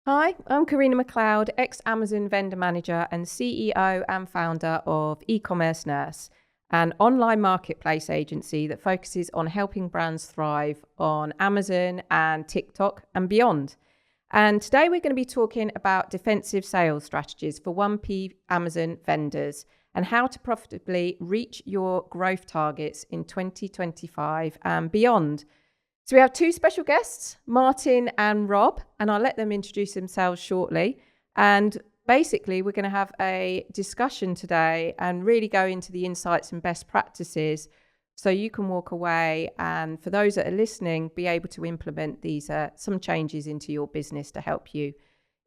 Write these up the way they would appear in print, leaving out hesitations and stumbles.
Hi, I'm Karina McLeod, ex-Amazon vendor manager and CEO and founder of E-commerce Nurse, an online marketplace agency that focuses on helping brands thrive on Amazon and TikTok and beyond. And today we're going to be talking about defensive sales strategies for 1P Amazon vendors and how to profitably reach your growth targets in 2025 and beyond. So we have two special guests, Martin and Rob, and I'll let them introduce themselves shortly. And basically, we're going to have a discussion today and really go into the insights and best practices so you can walk away and, for those that are listening, be able to implement these some changes into your business to help you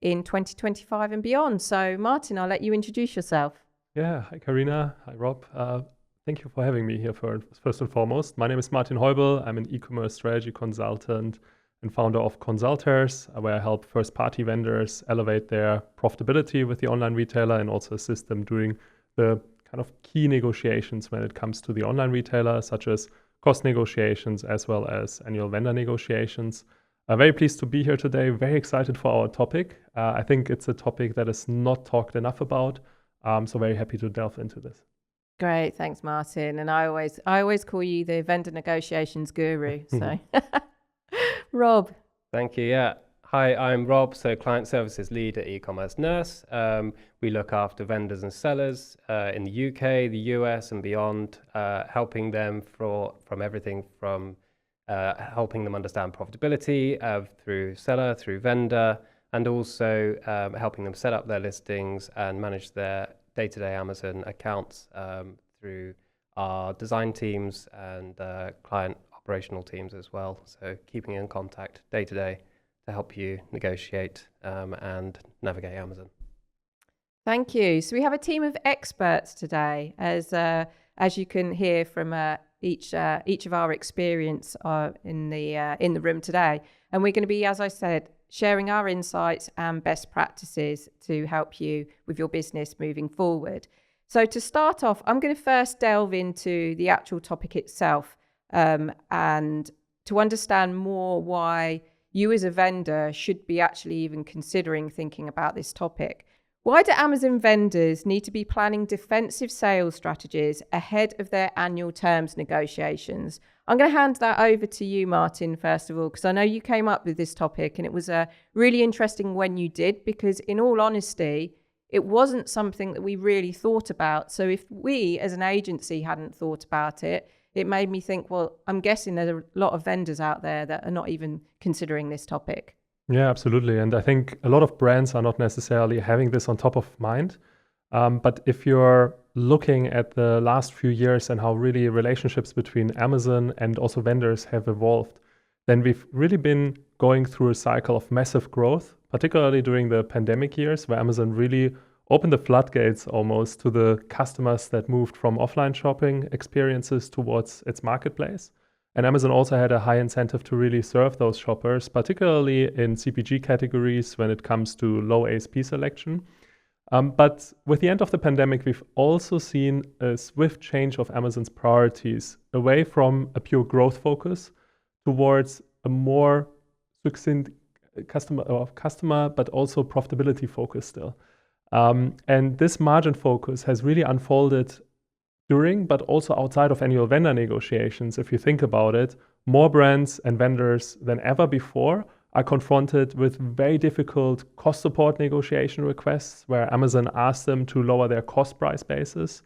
in 2025 and beyond. So Martin, I'll let you introduce yourself. Yeah, hi Karina, hi Rob. Thank you for having me here first and foremost. My name is Martin Heubel. I'm an e-commerce strategy consultant and founder of Consulters, where I help first-party vendors elevate their profitability with the online retailer and also assist them doing the kind of key negotiations when it comes to the online retailer, such as cost negotiations as well as annual vendor negotiations. I'm very pleased to be here today, very excited for our topic. I think it's a topic that is not talked enough about, so very happy to delve into this. Great, thanks, Martin. And I always call you the vendor negotiations guru. So, Rob. Thank you. Yeah. Hi, I'm Rob, so Client Services Lead at E-commerce Nurse. We look after vendors and sellers in the UK, the US and beyond, helping them from everything from helping them understand profitability through seller, through vendor, and also helping them set up their listings and manage their day-to-day Amazon accounts through our design teams and client operational teams as well. So keeping in contact day-to-day to help you negotiate and navigate Amazon. Thank you. So we have a team of experts today, as you can hear from each of our experience in the room today, and we're going to be, as I said, sharing our insights and best practices to help you with your business moving forward. So to start off, I'm going to first delve into the actual topic itself and to understand more why you as a vendor should be actually even considering thinking about this topic. Why do Amazon vendors need to be planning defensive sales strategies ahead of their annual terms negotiations? I'm going to hand that over to you, Martin, first of all, because I know you came up with this topic and it was really interesting when you did, because in all honesty, it wasn't something that we really thought about. So if we as an agency hadn't thought about it, it made me think, well, I'm guessing there's a lot of vendors out there that are not even considering this topic. Yeah, absolutely. And I think a lot of brands are not necessarily having this on top of mind. But if you're looking at the last few years and how really relationships between Amazon and also vendors have evolved, then we've really been going through a cycle of massive growth, particularly during the pandemic years, where Amazon really opened the floodgates almost to the customers that moved from offline shopping experiences towards its marketplace. And Amazon also had a high incentive to really serve those shoppers, particularly in CPG categories when it comes to low ASP selection. But with the end of the pandemic, we've also seen a swift change of Amazon's priorities away from a pure growth focus towards a more succinct customer, but also profitability focus still. And this margin focus has really unfolded during, but also outside of annual vendor negotiations. If you think about it, more brands and vendors than ever before are confronted with very difficult cost support negotiation requests where Amazon asks them to lower their cost price basis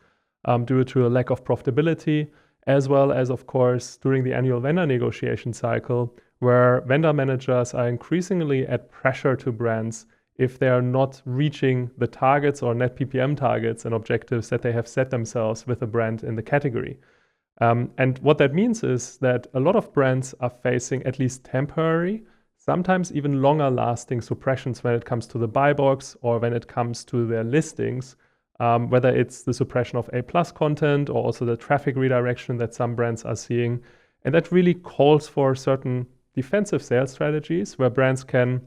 due to a lack of profitability, as well as, of course, during the annual vendor negotiation cycle, where vendor managers are increasingly at pressure to brands if they are not reaching the targets or net PPM targets and objectives that they have set themselves with a brand in the category. And what that means is that a lot of brands are facing at least temporary, sometimes even longer lasting suppressions when it comes to the buy box or when it comes to their listings, whether it's the suppression of A+ content or also the traffic redirection that some brands are seeing. And that really calls for certain defensive sales strategies where brands can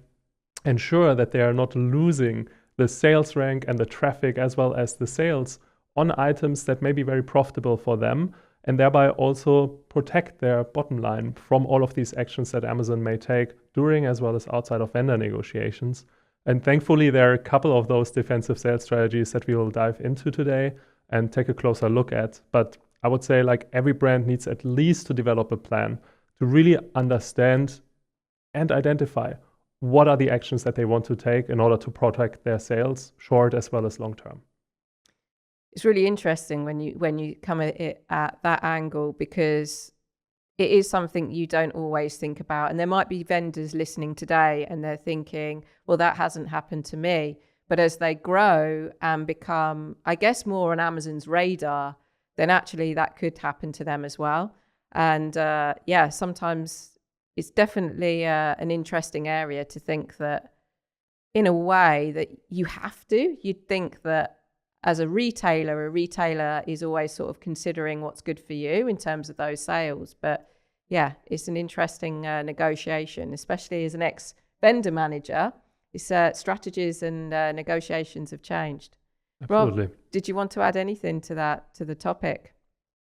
ensure that they are not losing the sales rank and the traffic as well as the sales on items that may be very profitable for them, and thereby also protect their bottom line from all of these actions that Amazon may take during as well as outside of vendor negotiations. And thankfully, there are a couple of those defensive sales strategies that we will dive into today and take a closer look at. But I would say like every brand needs at least to develop a plan to really understand and identify what are the actions that they want to take in order to protect their sales, short as well as long term. It's really interesting when you come at it at that angle, because it is something you don't always think about. And there might be vendors listening today and they're thinking, well, that hasn't happened to me. But as they grow and become, I guess, more on Amazon's radar, then actually that could happen to them as well. And sometimes it's definitely an interesting area to think that in a way that you'd think that as a retailer is always sort of considering what's good for you in terms of those sales. But yeah, it's an interesting negotiation, especially as an ex-vendor manager. It's strategies and negotiations have changed. Absolutely. Rob, did you want to add anything to the topic?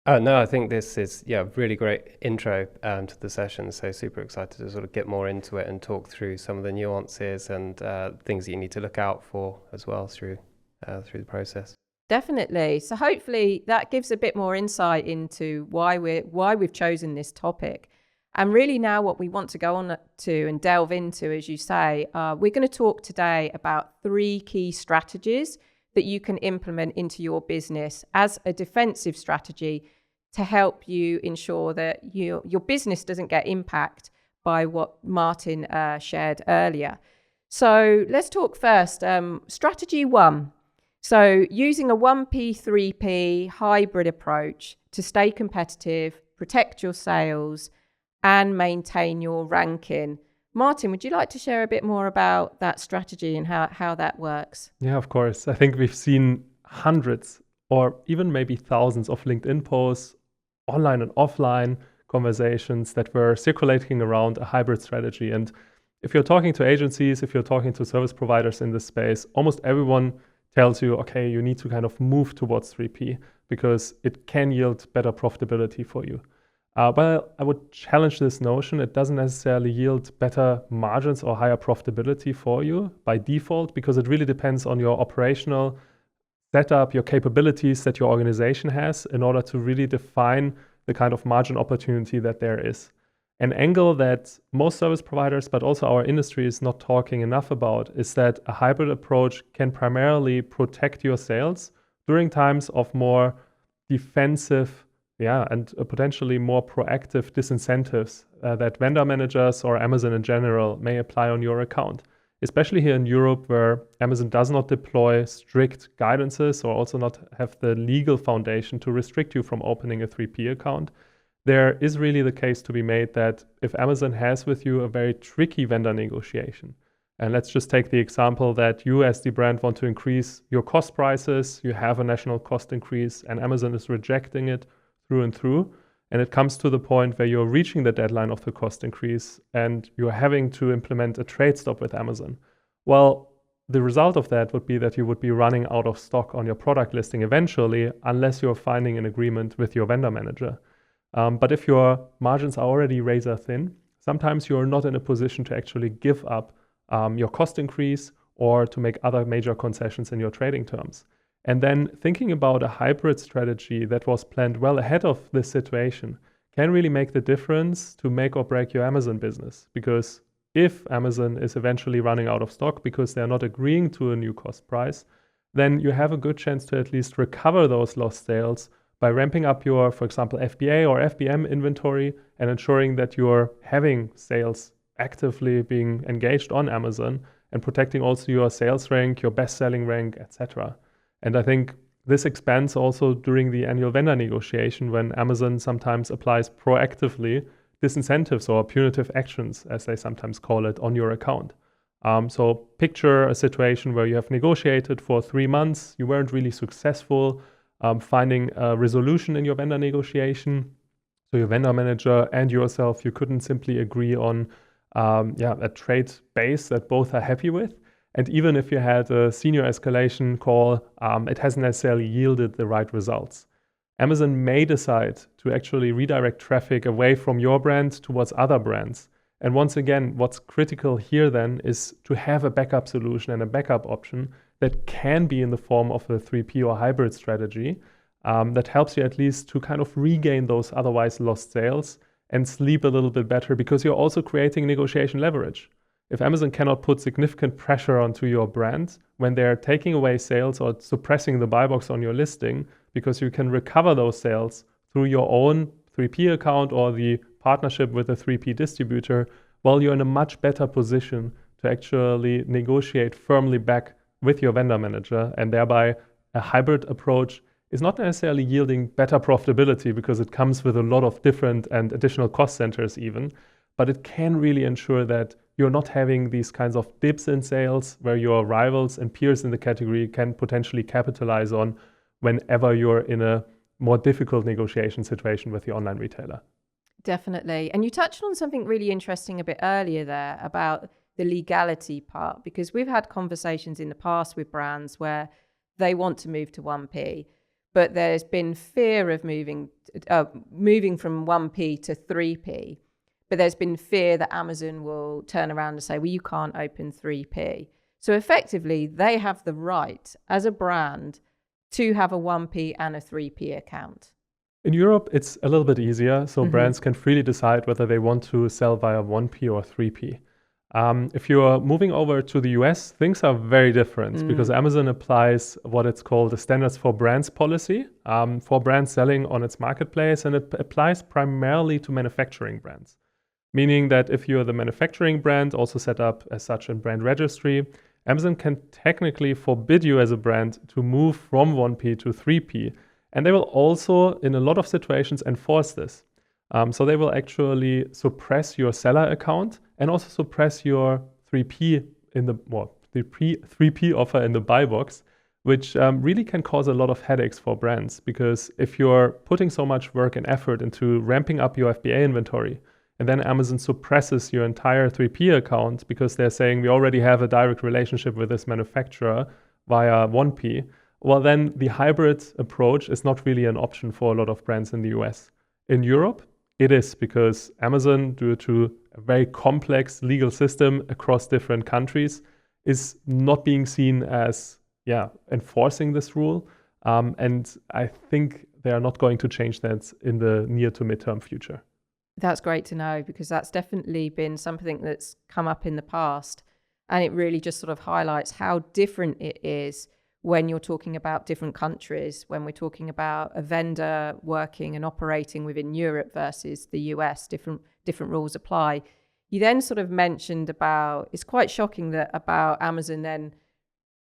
No, I think this is really great intro to the session. So super excited to sort of get more into it and talk through some of the nuances and things that you need to look out for as well through the process. Definitely. So hopefully that gives a bit more insight into why we've chosen this topic. And really now what we want to go on to and delve into, as you say, we're going to talk today about 3 key strategies that you can implement into your business as a defensive strategy to help you ensure that your business doesn't get impacted by what Martin shared earlier. So let's talk first. Strategy 1. So using a 1P, 3P hybrid approach to stay competitive, protect your sales, and maintain your ranking. Martin, would you like to share a bit more about that strategy and how that works? Yeah, of course. I think we've seen hundreds or even maybe thousands of LinkedIn posts, online and offline conversations that were circulating around a hybrid strategy. And if you're talking to agencies, if you're talking to service providers in this space, almost everyone tells you, okay, you need to kind of move towards 3P because it can yield better profitability for you. But I would challenge this notion. It doesn't necessarily yield better margins or higher profitability for you by default, because it really depends on your operational setup, your capabilities that your organization has in order to really define the kind of margin opportunity that there is. An angle that most service providers, but also our industry, is not talking enough about is that a hybrid approach can primarily protect your sales during times of more defensive and potentially more proactive disincentives that vendor managers or Amazon in general may apply on your account. Especially here in Europe, where Amazon does not deploy strict guidances or also not have the legal foundation to restrict you from opening a 3P account. There is really the case to be made that if Amazon has with you a very tricky vendor negotiation, and let's just take the example that you as the brand want to increase your cost prices, you have a national cost increase, and Amazon is rejecting it through and through, and it comes to the point where you're reaching the deadline of the cost increase and you're having to implement a trade stop with Amazon. Well, the result of that would be that you would be running out of stock on your product listing eventually, unless you're finding an agreement with your vendor manager. But if your margins are already razor thin, sometimes you're not in a position to actually give up your cost increase or to make other major concessions in your trading terms. And then thinking about a hybrid strategy that was planned well ahead of this situation can really make the difference to make or break your Amazon business. Because if Amazon is eventually running out of stock because they're not agreeing to a new cost price, then you have a good chance to at least recover those lost sales by ramping up your, for example, FBA or FBM inventory and ensuring that you're having sales actively being engaged on Amazon and protecting also your sales rank, your best-selling rank, etc. And I think this expands also during the annual vendor negotiation when Amazon sometimes applies proactively disincentives or punitive actions, as they sometimes call it, on your account. So picture a situation where you have negotiated for 3 months, you weren't really successful finding a resolution in your vendor negotiation. So your vendor manager and yourself, you couldn't simply agree on a trade base that both are happy with. And even if you had a senior escalation call, it hasn't necessarily yielded the right results. Amazon may decide to actually redirect traffic away from your brand towards other brands. And once again, what's critical here then is to have a backup solution and a backup option that can be in the form of a 3P or hybrid strategy that helps you at least to kind of regain those otherwise lost sales and sleep a little bit better, because you're also creating negotiation leverage. If Amazon cannot put significant pressure onto your brand when they're taking away sales or suppressing the buy box on your listing, because you can recover those sales through your own 3P account or the partnership with a 3P distributor, well, you're in a much better position to actually negotiate firmly back with your vendor manager, and thereby a hybrid approach is not necessarily yielding better profitability because it comes with a lot of different and additional cost centers even, but it can really ensure that you're not having these kinds of dips in sales where your rivals and peers in the category can potentially capitalize on whenever you're in a more difficult negotiation situation with the online retailer. Definitely. And you touched on something really interesting a bit earlier there about the legality part, because we've had conversations in the past with brands where they want to move to 1P, but there's been fear of moving from 1P to 3P. But there's been fear that Amazon will turn around and say, well, you can't open 3P. So effectively, they have the right as a brand to have a 1P and a 3P account. In Europe, it's a little bit easier. So brands can freely decide whether they want to sell via 1P or 3P. If you're moving over to the US, things are very different because Amazon applies what it's called the Standards for Brands policy for brands selling on its marketplace, and it applies primarily to manufacturing brands. Meaning that if you're the manufacturing brand, also set up as such in brand registry, Amazon can technically forbid you as a brand to move from 1P to 3P. And they will also, in a lot of situations, enforce this. So they will actually suppress your seller account and also suppress your 3P in the 3P offer in the buy box, which really can cause a lot of headaches for brands. Because if you're putting so much work and effort into ramping up your FBA inventory, and then Amazon suppresses your entire 3P account because they're saying we already have a direct relationship with this manufacturer via 1P, well, then the hybrid approach is not really an option for a lot of brands in the US. In Europe, it is, because Amazon, due to a very complex legal system across different countries, is not being seen as enforcing this rule. And I think they are not going to change that in the near to midterm future. That's great to know, because that's definitely been something that's come up in the past. And it really just sort of highlights how different it is when you're talking about different countries, when we're talking about a vendor working and operating within Europe versus the US, different rules apply. You then sort of mentioned about, it's quite shocking that about Amazon then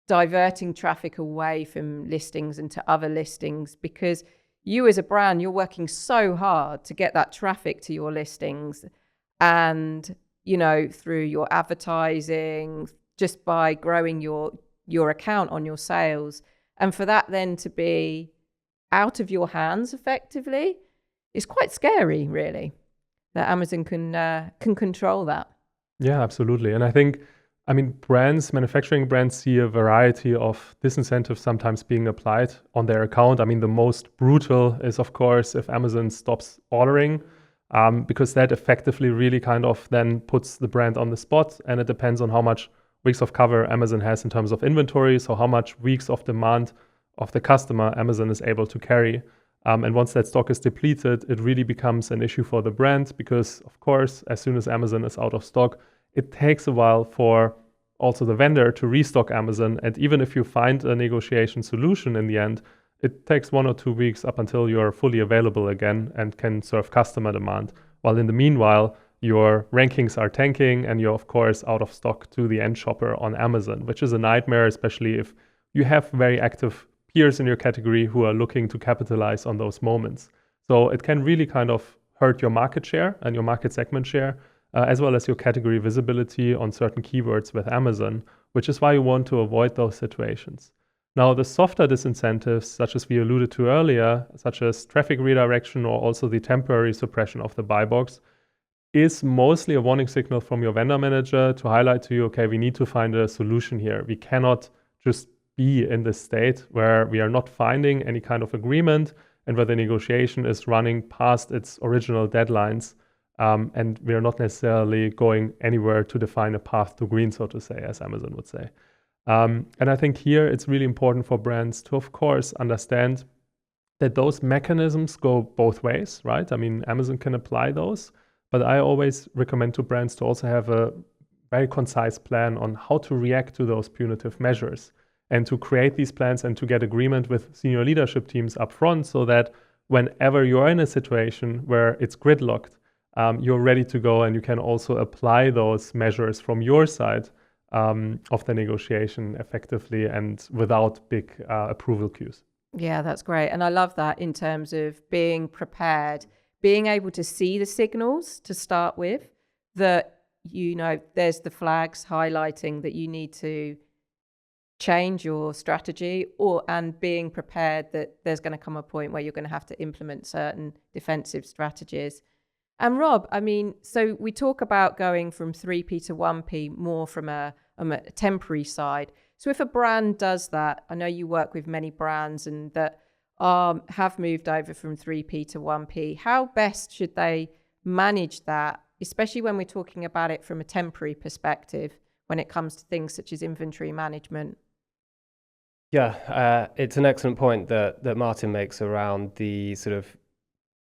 diverting traffic away from listings and to other listings, because you as a brand, you're working so hard to get that traffic to your listings, and, through your advertising, just by growing your account on your sales. And for that then to be out of your hands effectively is quite scary, really, that Amazon can control that. Yeah, absolutely. And I think, manufacturing brands see a variety of disincentives sometimes being applied on their account. The most brutal is, of course, if Amazon stops ordering, because that effectively really kind of then puts the brand on the spot, and it depends on how much weeks of cover Amazon has in terms of inventory, so how much weeks of demand of the customer Amazon is able to carry. And once that stock is depleted, it really becomes an issue for the brand, because, of course, as soon as Amazon is out of stock, it takes a while for also the vendor to restock Amazon. And even if you find a negotiation solution in the end, it takes 1 or 2 weeks up until you're fully available again and can serve customer demand. While in the meanwhile, your rankings are tanking and you're, of course, out of stock to the end shopper on Amazon, which is a nightmare, especially if you have very active peers in your category who are looking to capitalize on those moments. So it can really kind of hurt your market share and your market segment share, as well as your category visibility on certain keywords with Amazon, which is why you want to avoid those situations. Now, the softer disincentives, such as we alluded to earlier, such as traffic redirection or also the temporary suppression of the buy box, is mostly a warning signal from your vendor manager to highlight to you, okay, we need to find a solution here. We cannot just be in this state where we are not finding any kind of agreement and where the negotiation is running past its original deadlines. And we are not necessarily going anywhere to define a path to green, so to say, as Amazon would say. And I think here it's really important for brands to, of course, understand that those mechanisms go both ways, right? I mean, Amazon can apply those, but I always recommend to brands to also have a very concise plan on how to react to those punitive measures and to create these plans and to get agreement with senior leadership teams up front so that whenever you're in a situation where it's gridlocked, you're ready to go and you can also apply those measures from your side of the negotiation effectively and without big approval queues. Yeah, that's great. And I love that in terms of being prepared, being able to see the signals to start with, that, you know, there's the flags highlighting that you need to change your strategy, and being prepared that there's going to come a point where you're going to have to implement certain defensive strategies. And Rob, I mean, so we talk about going from 3P to 1P more from a temporary side. So if a brand does that, I know you work with many brands and that have moved over from 3P to 1P. How best should they manage that, especially when we're talking about it from a temporary perspective, when it comes to things such as inventory management? Yeah, it's an excellent point that Martin makes around the sort of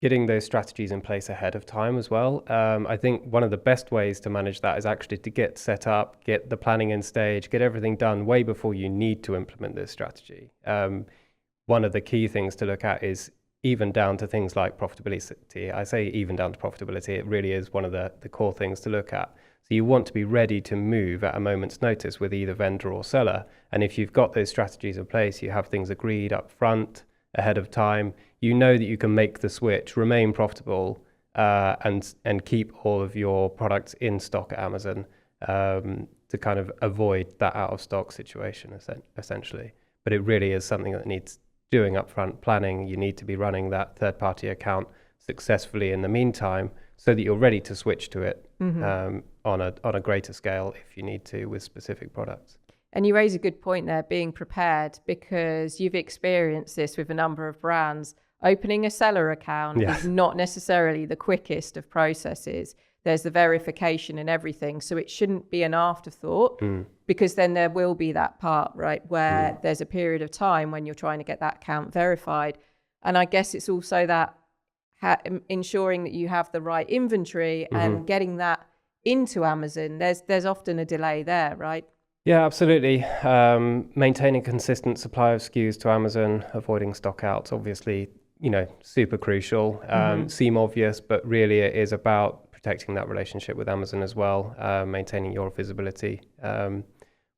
getting those strategies in place ahead of time as well. I think one of the best ways to manage that is actually to get set up, get the planning in stage, get everything done way before you need to implement this strategy. One of the key things to look at is even down to things like profitability. I say even down to profitability, it really is one of the core things to look at. So you want to be ready to move at a moment's notice with either vendor or seller. And if you've got those strategies in place, you have things agreed up front, ahead of time, you know that you can make the switch, remain profitable, and keep all of your products in stock at Amazon to kind of avoid that out of stock situation, essentially. But it really is something that needs doing upfront planning. You need to be running that third-party account successfully in the meantime, so that you're ready to switch to it on a greater scale if you need to with specific products. And you raise a good point there, being prepared, because you've experienced this with a number of brands. Opening a seller account is not necessarily the quickest of processes. There's the verification and everything. So it shouldn't be an afterthought, because then there will be that part, right, where there's a period of time when you're trying to get that account verified. And I guess it's also that ensuring that you have the right inventory and getting that into Amazon. There's often a delay there, right? Yeah, absolutely. Maintaining consistent supply of SKUs to Amazon, avoiding stock outs, obviously, you know, super crucial. Seem obvious, but really it is about protecting that relationship with Amazon as well, maintaining your visibility.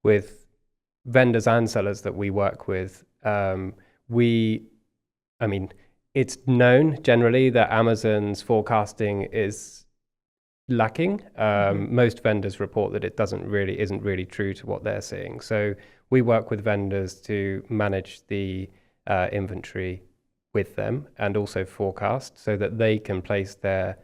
With vendors and sellers that we work with, it's known generally that Amazon's forecasting is lacking. Most vendors report that it isn't really true to what they're seeing. So we work with vendors to manage the inventory with them and also forecast so that they can place their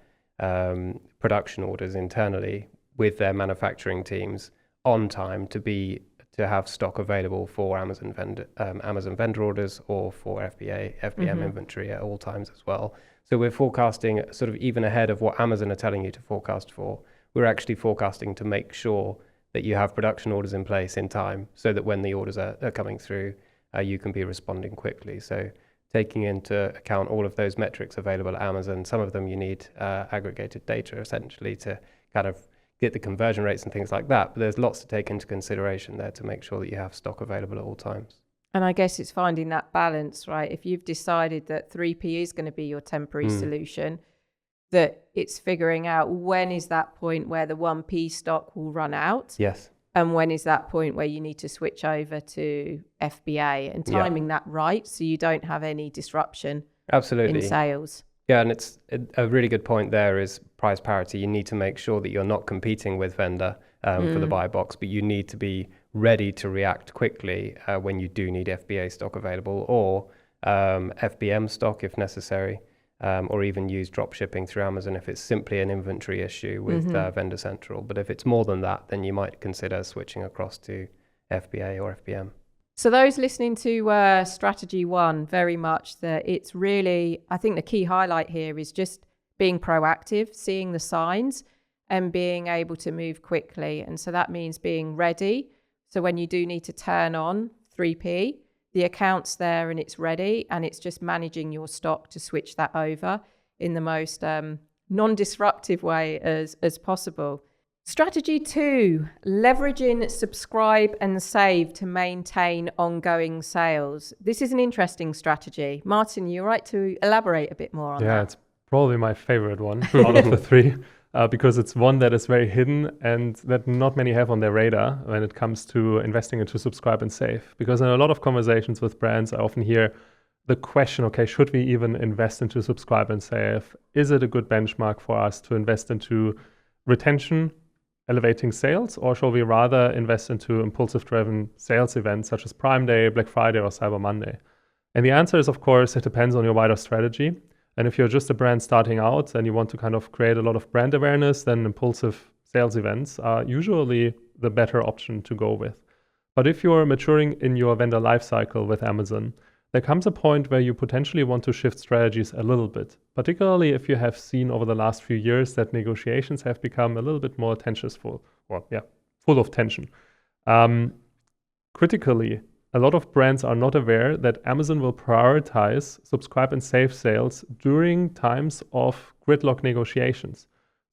production orders internally with their manufacturing teams on time to have stock available for Amazon vendor orders or for FBM inventory at all times as well. So we're forecasting sort of even ahead of what Amazon are telling you to forecast for. We're actually forecasting to make sure that you have production orders in place in time so that when the orders are coming through, you can be responding quickly. So taking into account all of those metrics available at Amazon, some of them you need aggregated data essentially to kind of get the conversion rates and things like that. But there's lots to take into consideration there to make sure that you have stock available at all times. And I guess it's finding that balance, right? If you've decided that 3P is going to be your temporary solution, that it's figuring out when is that point where the 1P stock will run out. Yes. And when is that point where you need to switch over to FBA, and timing that right so you don't have any disruption in sales. Yeah, and it's a really good point there is price parity. You need to make sure that you're not competing with vendor for the buy box, but you need to be ready to react quickly when you do need FBA stock available or FBM stock if necessary, or even use drop shipping through Amazon if it's simply an inventory issue with Vendor Central. But if it's more than that, then you might consider switching across to FBA or FBM. So those listening to Strategy 1, very much that it's really, I think the key highlight here is just being proactive, seeing the signs, and being able to move quickly. And so that means being ready. So when you do need to turn on 3P, the account's there and it's ready, and it's just managing your stock to switch that over in the most non-disruptive way as possible. Strategy 2, leveraging subscribe and save to maintain ongoing sales. This is an interesting strategy. Martin, you're right to elaborate a bit more on that. Yeah, it's probably my favorite one out of the three, because it's one that is very hidden and that not many have on their radar when it comes to investing into subscribe and save. Because in a lot of conversations with brands, I often hear the question, okay, should we even invest into subscribe and save? Is it a good benchmark for us to invest into retention, elevating sales, or shall we rather invest into impulsive-driven sales events such as Prime Day, Black Friday, or Cyber Monday? And the answer is, of course, it depends on your wider strategy. And if you're just a brand starting out and you want to kind of create a lot of brand awareness, then impulsive sales events are usually the better option to go with. But if you're maturing in your vendor lifecycle with Amazon, there comes a point where you potentially want to shift strategies a little bit, particularly if you have seen over the last few years that negotiations have become a little bit more full of tension. Critically, a lot of brands are not aware that Amazon will prioritize subscribe and save sales during times of gridlock negotiations.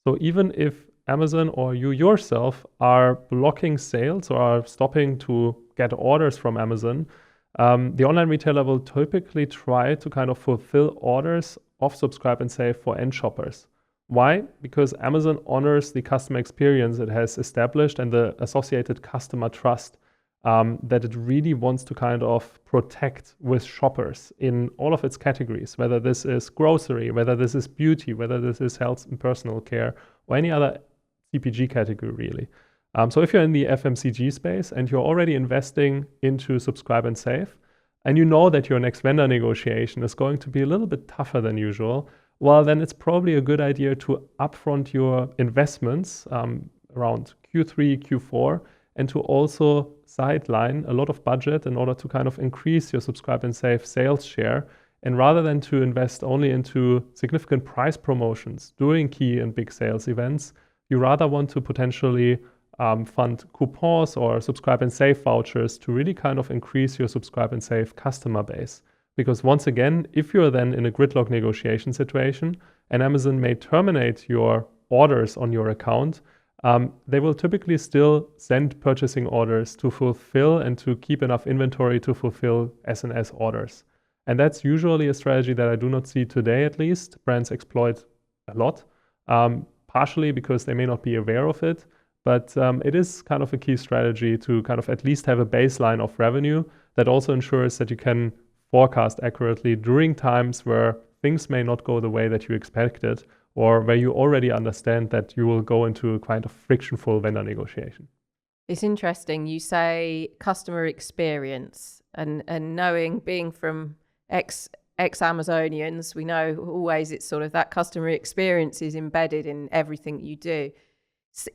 So even if Amazon or you yourself are blocking sales or are stopping to get orders from Amazon, the online retailer will typically try to kind of fulfill orders of subscribe and save for end shoppers. Why? Because Amazon honors the customer experience it has established and the associated customer trust that it really wants to kind of protect with shoppers in all of its categories, whether this is grocery, whether this is beauty, whether this is health and personal care, or any other CPG category really. So if you're in the FMCG space and you're already investing into subscribe and save, and you know that your next vendor negotiation is going to be a little bit tougher than usual, well, then it's probably a good idea to upfront your investments around Q3, Q4, and to also sideline a lot of budget in order to kind of increase your subscribe and save sales share. And rather than to invest only into significant price promotions during key and big sales events, you rather want to potentially fund coupons or subscribe and save vouchers to really kind of increase your subscribe and save customer base. Because once again, if you're then in a gridlock negotiation situation and Amazon may terminate your orders on your account, they will typically still send purchasing orders to fulfill and to keep enough inventory to fulfill S&S orders. And that's usually a strategy that I do not see today, at least. Brands exploit a lot, partially because they may not be aware of it. But it is kind of a key strategy to kind of at least have a baseline of revenue that also ensures that you can forecast accurately during times where things may not go the way that you expected, or where you already understand that you will go into a kind of frictionful vendor negotiation. It's interesting. You say customer experience, and knowing, being from ex-Amazonians, we know always it's sort of that customer experience is embedded in everything you do.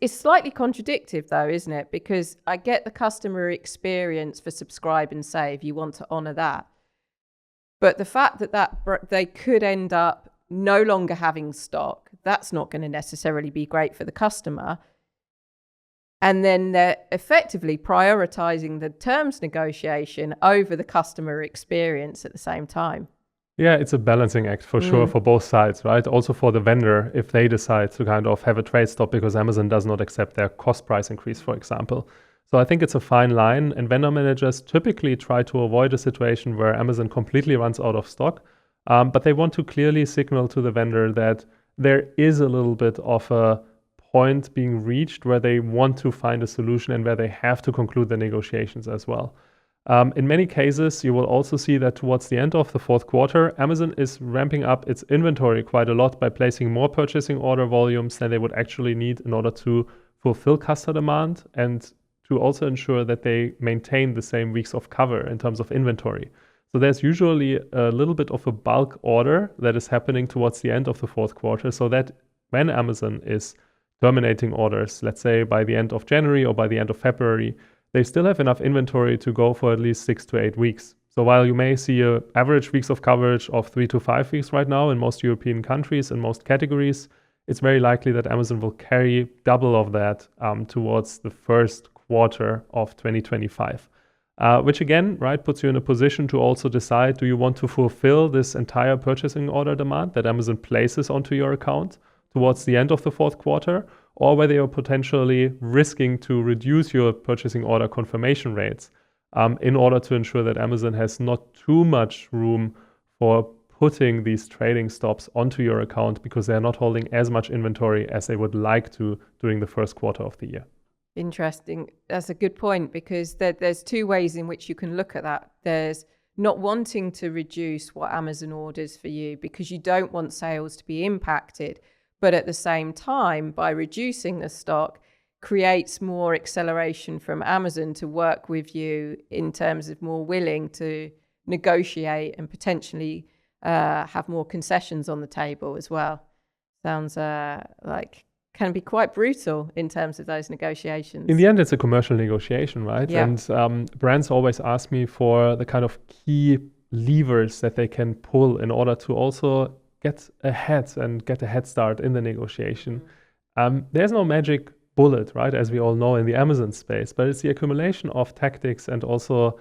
It's slightly contradictive though, isn't it? Because I get the customer experience for subscribe and save. You want to honor that. But the fact that they could end up no longer having stock, that's not going to necessarily be great for the customer. And then they're effectively prioritizing the terms negotiation over the customer experience at the same time. Yeah, it's a balancing act for sure for both sides, right? Also for the vendor, if they decide to kind of have a trade stop because Amazon does not accept their cost price increase, for example. So I think it's a fine line, and vendor managers typically try to avoid a situation where Amazon completely runs out of stock, but they want to clearly signal to the vendor that there is a little bit of a point being reached where they want to find a solution and where they have to conclude the negotiations as well. In many cases, you will also see that towards the end of the fourth quarter, Amazon is ramping up its inventory quite a lot by placing more purchasing order volumes than they would actually need in order to fulfill customer demand and to also ensure that they maintain the same weeks of cover in terms of inventory. So there's usually a little bit of a bulk order that is happening towards the end of the fourth quarter, so that when Amazon is terminating orders, let's say by the end of January or by the end of February, they still have enough inventory to go for at least 6 to 8 weeks. So while you may see an average weeks of coverage of 3 to 5 weeks right now in most European countries, in most categories, it's very likely that Amazon will carry double of that towards the first quarter of 2025. Which again, right, puts you in a position to also decide, do you want to fulfill this entire purchasing order demand that Amazon places onto your account towards the end of the fourth quarter, or whether you're potentially risking to reduce your purchasing order confirmation rates in order to ensure that Amazon has not too much room for putting these trading stops onto your account because they're not holding as much inventory as they would like to during the first quarter of the year. Interesting. That's a good point, because there's two ways in which you can look at that. There's not wanting to reduce what Amazon orders for you because you don't want sales to be impacted, but at the same time, by reducing the stock, creates more acceleration from Amazon to work with you in terms of more willing to negotiate and potentially have more concessions on the table as well. Sounds like can be quite brutal in terms of those negotiations. In the end, it's a commercial negotiation, right? Yeah. And brands always ask me for the kind of key levers that they can pull in order to also get ahead and get a head start in the negotiation. There's no magic bullet, right, as we all know in the Amazon space, but it's the accumulation of tactics and also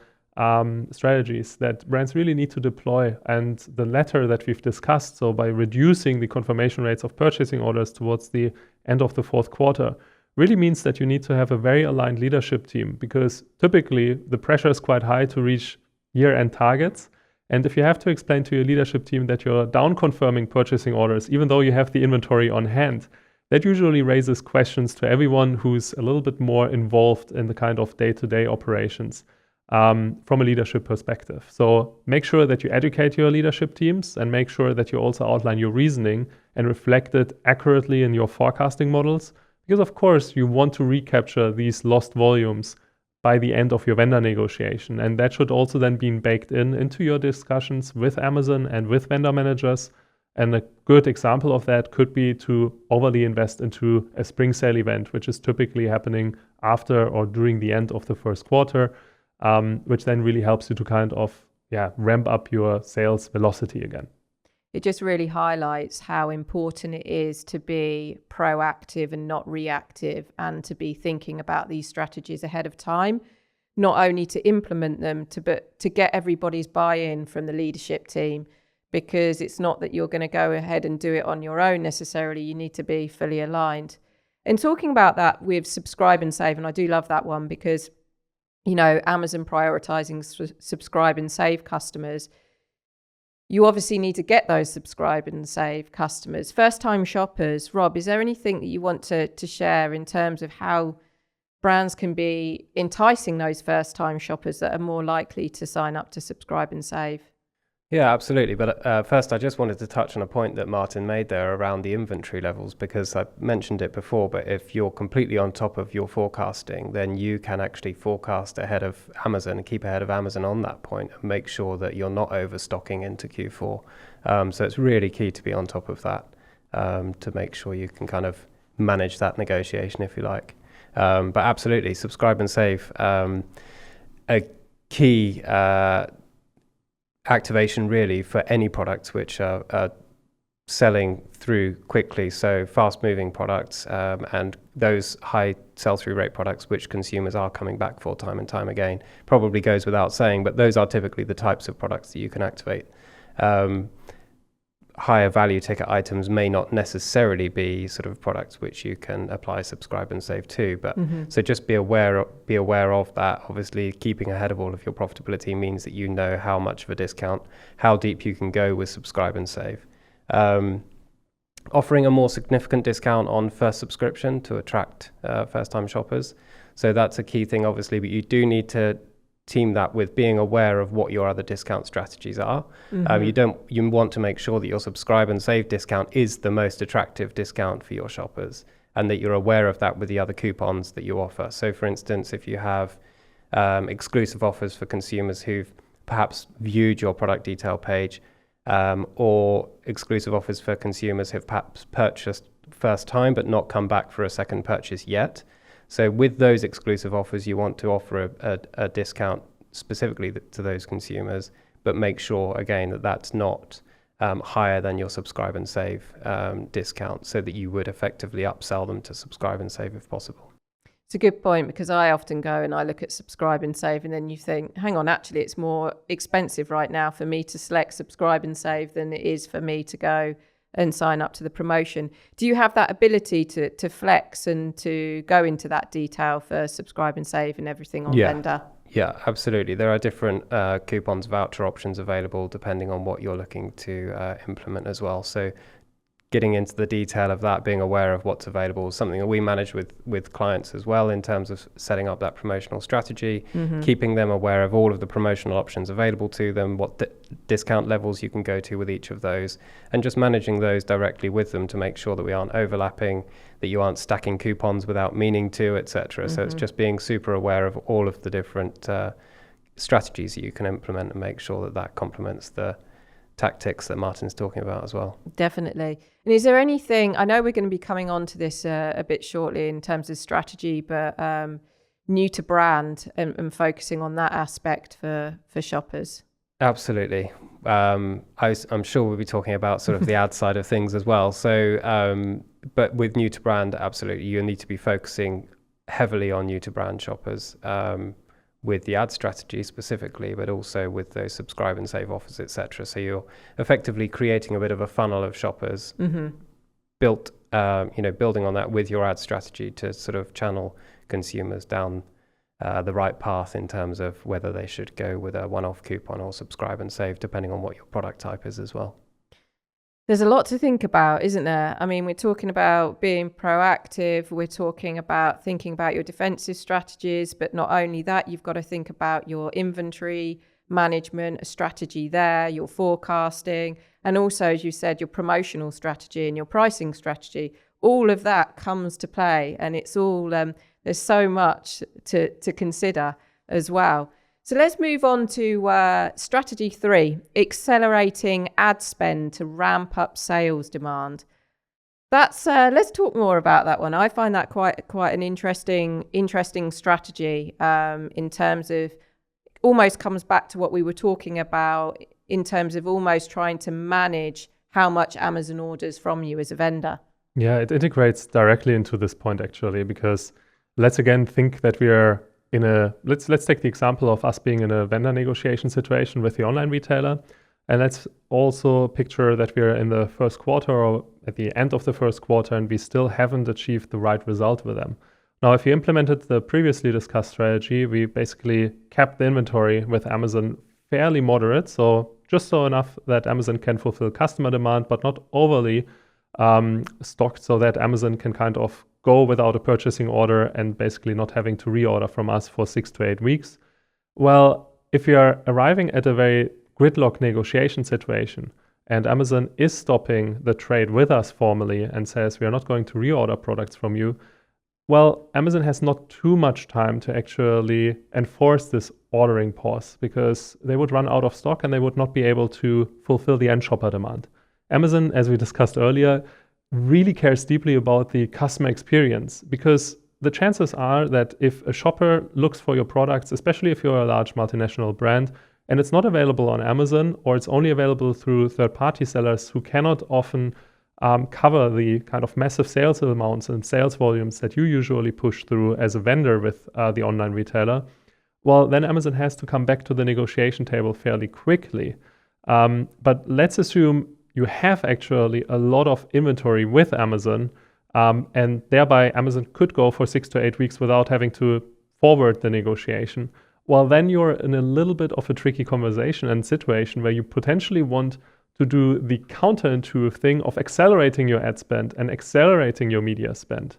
strategies that brands really need to deploy. And the latter that we've discussed, so by reducing the confirmation rates of purchasing orders towards the end of the fourth quarter, really means that you need to have a very aligned leadership team, because typically the pressure is quite high to reach year-end targets. And if you have to explain to your leadership team that you're down confirming purchasing orders, even though you have the inventory on hand, that usually raises questions to everyone who's a little bit more involved in the kind of day-to-day operations from a leadership perspective. So make sure that you educate your leadership teams and make sure that you also outline your reasoning and reflect it accurately in your forecasting models. Because of course you want to recapture these lost volumes by the end of your vendor negotiation. And that should also then be baked into your discussions with Amazon and with vendor managers. And a good example of that could be to overly invest into a spring sale event, which is typically happening after or during the end of the first quarter, which then really helps you to kind of ramp up your sales velocity again. It just really highlights how important it is to be proactive and not reactive, and to be thinking about these strategies ahead of time, not only to implement them, but to get everybody's buy-in from the leadership team, because it's not that you're going to go ahead and do it on your own necessarily. You need to be fully aligned. And talking about that with subscribe and save, and I do love that one because, you know, Amazon prioritizing subscribe and save customers, you obviously need to get those subscribe and save customers. First-time shoppers, Rob, is there anything that you want to share in terms of how brands can be enticing those first-time shoppers that are more likely to sign up to subscribe and save? Yeah, absolutely. But first, I just wanted to touch on a point that Martin made there around the inventory levels, because I mentioned it before, but if you're completely on top of your forecasting, then you can actually forecast ahead of Amazon and keep ahead of Amazon on that point and make sure that you're not overstocking into Q4. So it's really key to be on top of that to make sure you can kind of manage that negotiation, if you like. But absolutely, subscribe and save. A key activation really for any products which are selling through quickly, so fast moving products and those high sell-through rate products which consumers are coming back for time and time again. Probably goes without saying, but those are typically the types of products that you can activate. Higher value ticket items may not necessarily be sort of products which you can apply subscribe and save to, but so just be aware of that. Obviously, keeping ahead of all of your profitability means that you know how much of a discount, how deep you can go with subscribe and save. Offering a more significant discount on first subscription to attract first-time shoppers. So that's a key thing, obviously, but you do need to team that with being aware of what your other discount strategies are. You want to make sure that your subscribe and save discount is the most attractive discount for your shoppers, and that you're aware of that with the other coupons that you offer. So for instance, if you have exclusive offers for consumers who've perhaps viewed your product detail page, or exclusive offers for consumers who've perhaps purchased first time but not come back for a second purchase yet. So with those exclusive offers, you want to offer a discount specifically to those consumers, but make sure again that that's not higher than your subscribe and save discount, so that you would effectively upsell them to subscribe and save if possible. It's a good point, because I often go and I look at subscribe and save, and then you think, hang on, actually it's more expensive right now for me to select subscribe and save than it is for me to go and sign up to the promotion. Do you have that ability to flex and to go into that detail for subscribe and save and everything on vendor? Yeah, absolutely. There are different coupons, voucher options available depending on what you're looking to implement as well. So getting into the detail of that, being aware of what's available, is something that we manage with clients as well, in terms of setting up that promotional strategy, keeping them aware of all of the promotional options available to them, what discount levels you can go to with each of those, and just managing those directly with them to make sure that we aren't overlapping, that you aren't stacking coupons without meaning to, etc. So it's just being super aware of all of the different strategies that you can implement and make sure that that complements the tactics that Martin's talking about as well. Definitely. And is there anything, I know we're going to be coming on to this a bit shortly in terms of strategy, but new to brand and focusing on that aspect for shoppers? Absolutely. I'm sure we'll be talking about sort of the ad side of things as well. So, but with new to brand, absolutely, you need to be focusing heavily on new to brand shoppers, with the ad strategy specifically, but also with those subscribe and save offers, etc. So you're effectively creating a bit of a funnel of shoppers, built, building on that with your ad strategy to sort of channel consumers down the right path in terms of whether they should go with a one-off coupon or subscribe and save, depending on what your product type is as well. There's a lot to think about, isn't there? I mean, we're talking about being proactive. We're talking about thinking about your defensive strategies, but not only that, you've got to think about your inventory management, a strategy there, your forecasting, and also, as you said, your promotional strategy and your pricing strategy. All of that comes to play, and it's all, there's so much to consider as well. So let's move on to strategy 3, accelerating ad spend to ramp up sales demand. That's let's talk more about that one. I find that quite an interesting strategy in terms of, almost comes back to what we were talking about in terms of almost trying to manage how much Amazon orders from you as a vendor. Yeah, it integrates directly into this point actually, because let's again think that we are in a, let's take the example of us being in a vendor negotiation situation with the online retailer, and let's also picture that we're in the first quarter or at the end of the first quarter and we still haven't achieved the right result with them. Now, if you implemented the previously discussed strategy, we basically kept the inventory with Amazon fairly moderate, so just so enough that Amazon can fulfill customer demand, but not overly stocked, so that Amazon can kind of go without a purchasing order and basically not having to reorder from us for 6 to 8 weeks. Well, if you are arriving at a very gridlock negotiation situation and Amazon is stopping the trade with us formally and says we are not going to reorder products from you, well, Amazon has not too much time to actually enforce this ordering pause, because they would run out of stock and they would not be able to fulfill the end shopper demand. Amazon, as we discussed earlier, really cares deeply about the customer experience, because the chances are that if a shopper looks for your products, especially if you're a large multinational brand, and it's not available on Amazon, or it's only available through third-party sellers who cannot often cover the kind of massive sales amounts and sales volumes that you usually push through as a vendor with the online retailer, well, then Amazon has to come back to the negotiation table fairly quickly. But let's assume you have actually a lot of inventory with Amazon, and thereby Amazon could go for 6 to 8 weeks without having to forward the negotiation. Well, then you're in a little bit of a tricky conversation and situation where you potentially want to do the counterintuitive thing of accelerating your ad spend and accelerating your media spend.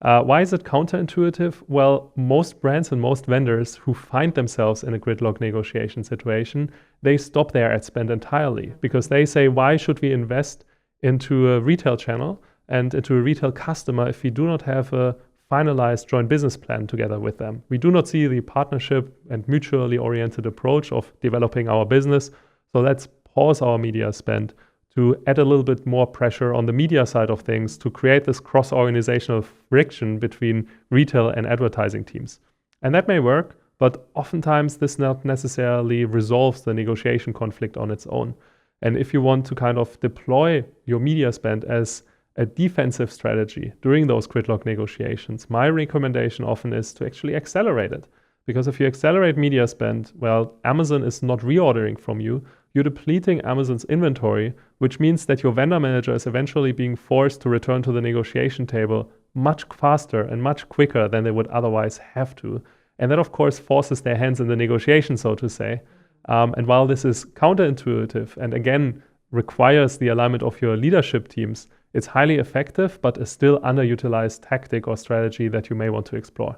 Why is it counterintuitive? Well, most brands and most vendors who find themselves in a gridlock negotiation situation, they stop their ad spend entirely, because they say, why should we invest into a retail channel and into a retail customer if we do not have a finalized joint business plan together with them? We do not see the partnership and mutually oriented approach of developing our business. So let's pause our media spend to add a little bit more pressure on the media side of things to create this cross-organizational friction between retail and advertising teams. And that may work, but oftentimes this not necessarily resolves the negotiation conflict on its own. And if you want to kind of deploy your media spend as a defensive strategy during those gridlock negotiations, my recommendation often is to actually accelerate it. Because if you accelerate media spend, well, Amazon is not reordering from you. You're depleting Amazon's inventory, which means that your vendor manager is eventually being forced to return to the negotiation table much faster and much quicker than they would otherwise have to. And that, of course, forces their hands in the negotiation, so to say. And while this is counterintuitive and, again, requires the alignment of your leadership teams, it's highly effective, but a still underutilized tactic or strategy that you may want to explore.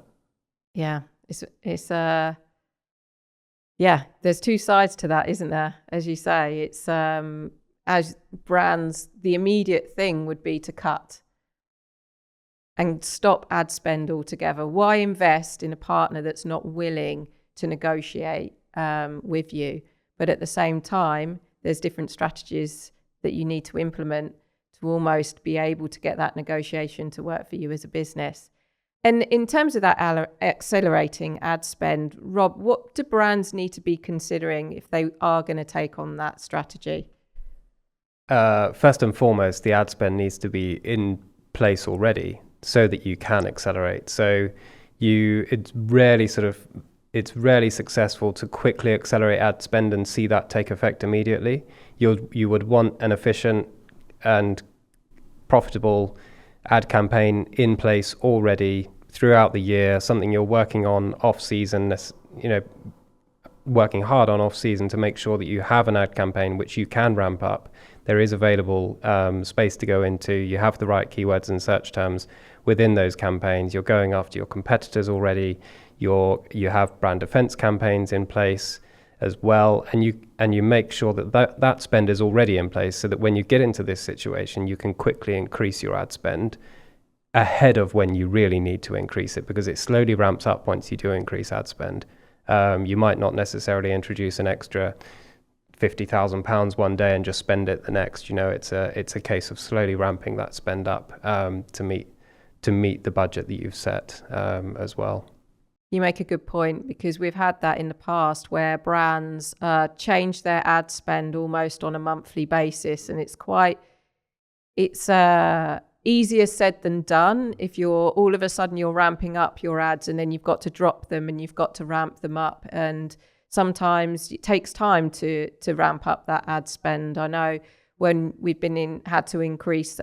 Yeah, there's two sides to that, isn't there? As you say, it's as brands, the immediate thing would be to cut and stop ad spend altogether. Why invest in a partner that's not willing to negotiate with you? But at the same time, there's different strategies that you need to implement to almost be able to get that negotiation to work for you as a business. And in terms of that accelerating ad spend, Rob, what do brands need to be considering if they are going to take on that strategy? First and foremost, the ad spend needs to be in place already so that you can accelerate. So it's rarely successful to quickly accelerate ad spend and see that take effect immediately. You would want an efficient and profitable ad campaign in place already throughout the year, something you're working on off season, working hard on off season to make sure that you have an ad campaign which you can ramp up. There is available space to go into. You have the right keywords and search terms within those campaigns. You're going after your competitors already. You have brand defense campaigns in place as well, and you make sure that spend is already in place so that when you get into this situation, you can quickly increase your ad spend ahead of when you really need to increase it, because it slowly ramps up once you do increase ad spend. You might not necessarily introduce an extra £50,000 one day and just spend it the next. It's a case of slowly ramping that spend up to meet the budget that you've set as well. You make a good point, because we've had that in the past where brands change their ad spend almost on a monthly basis, and it's easier said than done. If you're all of a sudden you're ramping up your ads and then you've got to drop them and you've got to ramp them up, and sometimes it takes time to ramp up that ad spend. I know when we've had to increase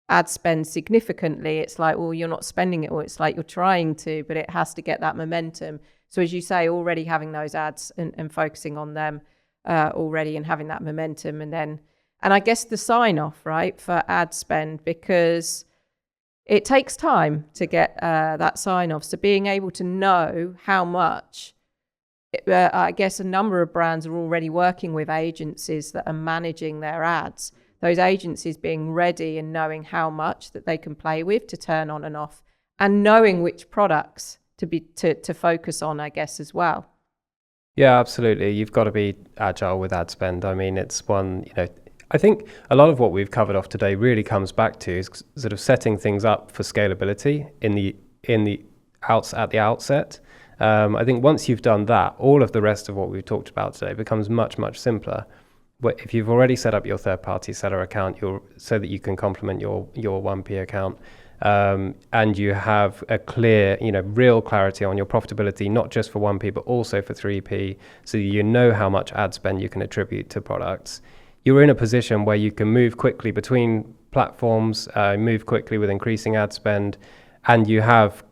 ad spend significantly, it's like, well, you're not spending it, or it's like you're trying to, but it has to get that momentum. So as you say, already having those ads and focusing on them already and having that momentum, and I guess the sign off, right, for ad spend, because it takes time to get that sign off. So being able to know how much, I guess a number of brands are already working with agencies that are managing their ads. Those agencies being ready and knowing how much that they can play with to turn on and off, and knowing which products to focus on, I guess, as well. Yeah, absolutely. You've got to be agile with ad spend. I mean, it's one, I think a lot of what we've covered off today really comes back to sort of setting things up for scalability at the outset. I think once you've done that, all of the rest of what we've talked about today becomes much, much simpler. If you've already set up your third-party seller account so that you can complement your 1P account, and you have a clear, real clarity on your profitability, not just for 1P, but also for 3P, so you know how much ad spend you can attribute to products, you're in a position where you can move quickly between platforms, move quickly with increasing ad spend, and you have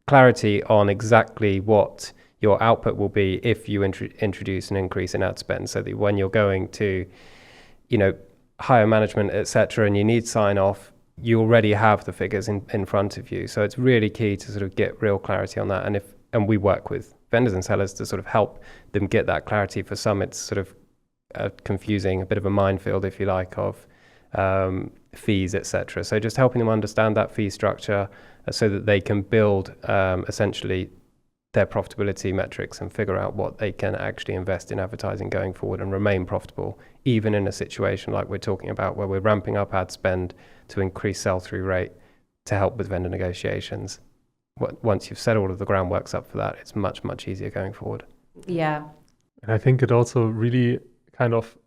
clarity on exactly what your output will be if you introduce an increase in ad spend, so that when you're going to, hire management, etc., and you need sign off, you already have the figures in front of you. So it's really key to sort of get real clarity on that. And we work with vendors and sellers to sort of help them get that clarity. For some, it's sort of confusing, a bit of a minefield, if you like, of fees, etc. So just helping them understand that fee structure so that they can build essentially their profitability metrics and figure out what they can actually invest in advertising going forward and remain profitable, even in a situation like we're talking about where we're ramping up ad spend to increase sell-through rate to help with vendor negotiations. once you've set all of the groundworks up for that, it's much, much easier going forward. Yeah. And I think it also really kind of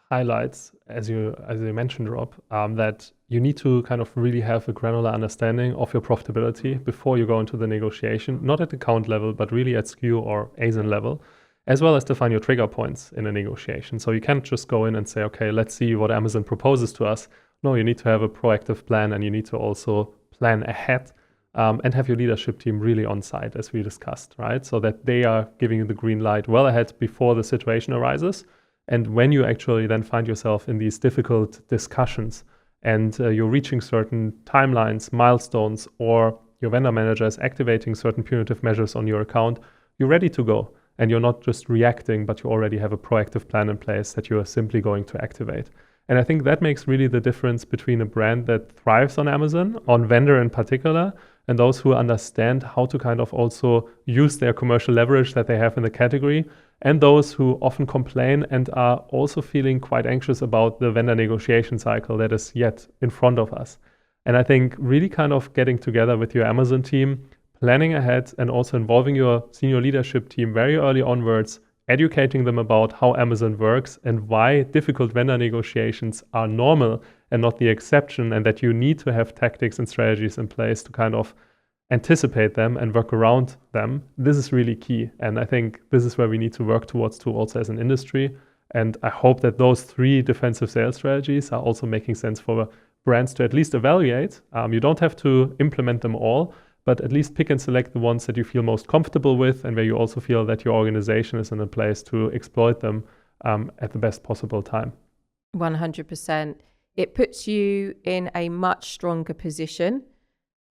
highlights, as you mentioned, Rob, that you need to kind of really have a granular understanding of your profitability before you go into the negotiation, not at account level, but really at SKU or ASIN level, as well as define your trigger points in a negotiation. So you can't just go in and say, okay, let's see what Amazon proposes to us. No, you need to have a proactive plan, and you need to also plan ahead and have your leadership team really on site, as we discussed, right? So that they are giving you the green light well ahead before the situation arises. And when you actually then find yourself in these difficult discussions and you're reaching certain timelines, milestones, or your vendor manager is activating certain punitive measures on your account, you're ready to go. And you're not just reacting, but you already have a proactive plan in place that you are simply going to activate. And I think that makes really the difference between a brand that thrives on Amazon, on vendor in particular, and those who understand how to kind of also use their commercial leverage that they have in the category, and those who often complain and are also feeling quite anxious about the vendor negotiation cycle that is yet in front of us. And I think really kind of getting together with your Amazon team, planning ahead, and also involving your senior leadership team very early onwards, educating them about how Amazon works and why difficult vendor negotiations are normal and not the exception, and that you need to have tactics and strategies in place to kind of anticipate them and work around them. This is really key. And I think this is where we need to work towards too also as an industry. And I hope that those 3 defensive sales strategies are also making sense for brands to at least evaluate. You don't have to implement them all, but at least pick and select the ones that you feel most comfortable with and where you also feel that your organization is in a place to exploit them at the best possible time. 100%. It puts you in a much stronger position.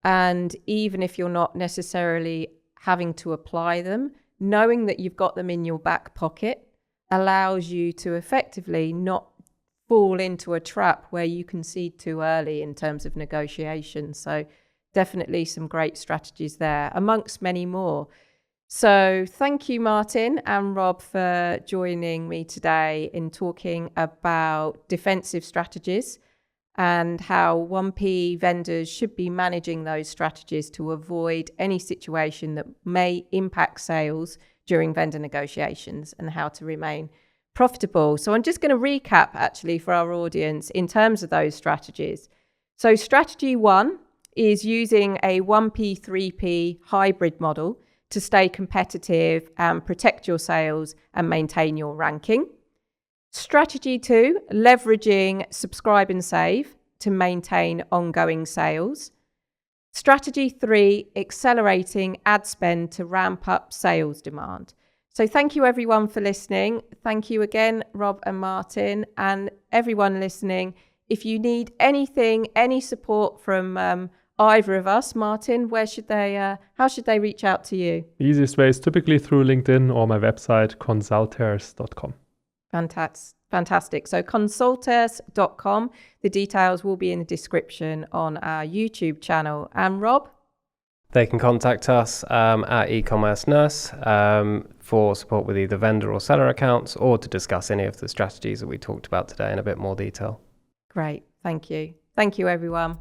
And even if you're not necessarily having to apply them, knowing that you've got them in your back pocket allows you to effectively not fall into a trap where you concede too early in terms of negotiations. So definitely some great strategies there, amongst many more. So thank you, Martin and Rob, for joining me today in talking about defensive strategies and how 1P vendors should be managing those strategies to avoid any situation that may impact sales during vendor negotiations and how to remain profitable. So I'm just going to recap actually for our audience in terms of those strategies. So strategy 1 is using a 1P, 3P hybrid model to stay competitive and protect your sales and maintain your ranking. Strategy 2, leveraging subscribe and save to maintain ongoing sales. Strategy 3, accelerating ad spend to ramp up sales demand. So thank you everyone for listening. Thank you again, Rob and Martin, and everyone listening. If you need anything, any support from either of us, Martin, how should they reach out to you? The easiest way is typically through LinkedIn or my website, consulters.com. Fantastic. So consulters.com. The details will be in the description on our YouTube channel. And Rob? They can contact us at e-commerce nurse for support with either vendor or seller accounts, or to discuss any of the strategies that we talked about today in a bit more detail. Great. Thank you. Thank you, everyone.